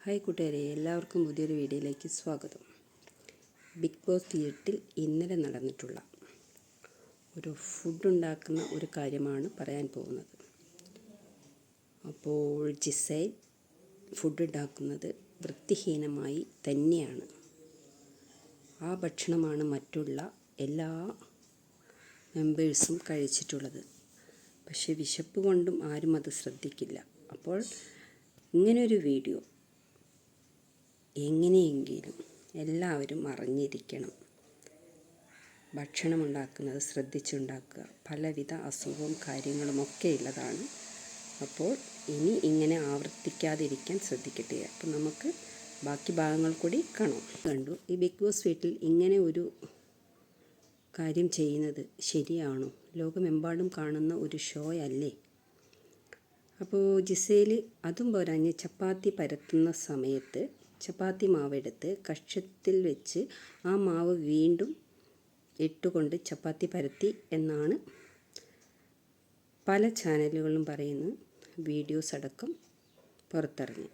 Hi കൂട്ടുകാരെ, എല്ലാവർക്കും പുതിയൊരു വീഡിയോയിലേക്ക് സ്വാഗതം. ബിഗ് ബോസ് വീട്ടിൽ ഇന്നലെ നടന്നിട്ടുള്ള ഒരു ഫുഡ് ഉണ്ടാക്കുന്ന ഒരു കാര്യമാണ് പറയാൻ പോകുന്നത്. അപ്പോൾ ജിസൈൽ ഫുഡ് ഉണ്ടാക്കുന്നത് വൃത്തിഹീനമായി തന്നെയാണ്. ആ ഭക്ഷണമാണ് മറ്റുള്ള എല്ലാ മെമ്പേഴ്സും കഴിച്ചിട്ടുള്ളത്. പക്ഷേ വിശപ്പ് കൊണ്ടും ആരും അത് ശ്രദ്ധിക്കില്ല. അപ്പോൾ ഇങ്ങനൊരു വീഡിയോ എങ്ങനെയെങ്കിലും എല്ലാവരും അറിഞ്ഞിരിക്കണം. ഭക്ഷണം ഉണ്ടാക്കുന്നത് ശ്രദ്ധിച്ചുണ്ടാക്കുക. പലവിധ അസുഖവും കാര്യങ്ങളുമൊക്കെ ഉള്ളതാണ്. അപ്പോൾ ഇനി ഇങ്ങനെ ആവർത്തിക്കാതിരിക്കാൻ ശ്രദ്ധിക്കട്ടെ. അപ്പം നമുക്ക് ബാക്കി ഭാഗങ്ങൾ കൂടി കാണാം. കണ്ടു, ഈ ബിഗ് ബോസ് വീട്ടിൽ ഇങ്ങനെ ഒരു കാര്യം ചെയ്യുന്നത് ശരിയാണോ? ലോകമെമ്പാടും കാണുന്ന ഒരു ഷോ അല്ലേ? അപ്പോൾ ജിസേൽ അതും പോരാഞ്ഞ് ചപ്പാത്തി പരത്തുന്ന സമയത്ത് ചപ്പാത്തി മാവെടുത്ത് കക്ഷത്തിൽ വെച്ച് ആ മാവ് വീണ്ടും ഇട്ടുകൊണ്ട് ചപ്പാത്തി പരത്തി എന്നാണ് പല ചാനലുകളും പറയുന്ന വീഡിയോസ് അടക്കം പുറത്തിറങ്ങി.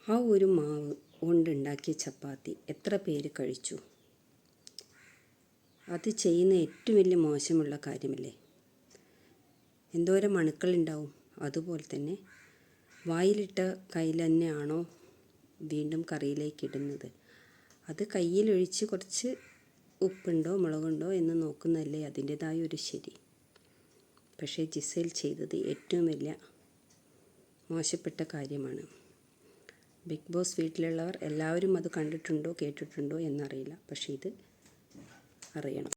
ആ ഒരു മാവ് കൊണ്ടുണ്ടാക്കിയ ചപ്പാത്തി എത്ര പേര് കഴിച്ചു? അത് ചെയ്യുന്ന ഏറ്റവും വലിയ മോശമുള്ള കാര്യമല്ലേ? എന്തോരം അണുക്കളുണ്ടാവും. അതുപോലെ തന്നെ വായിലിട്ട കയ്യിൽ തന്നെയാണോ വീണ്ടും കറിയിലേക്ക് ഇടുന്നത്? അത് കയ്യിലൊഴിച്ച് കുറച്ച് ഉപ്പുണ്ടോ മുളകുണ്ടോ എന്ന് നോക്കുന്നതല്ലേ അതിൻ്റേതായ ഒരു ശരി. പക്ഷേ ജിസേൽ ചെയ്തത് ഏറ്റവും വലിയ മോശപ്പെട്ട കാര്യമാണ്. ബിഗ് ബോസ് വീട്ടിലുള്ളവർ എല്ലാവരും അത് കണ്ടിട്ടുണ്ടോ കേട്ടിട്ടുണ്ടോ എന്നറിയില്ല. പക്ഷേ ഇത് അറിയണം.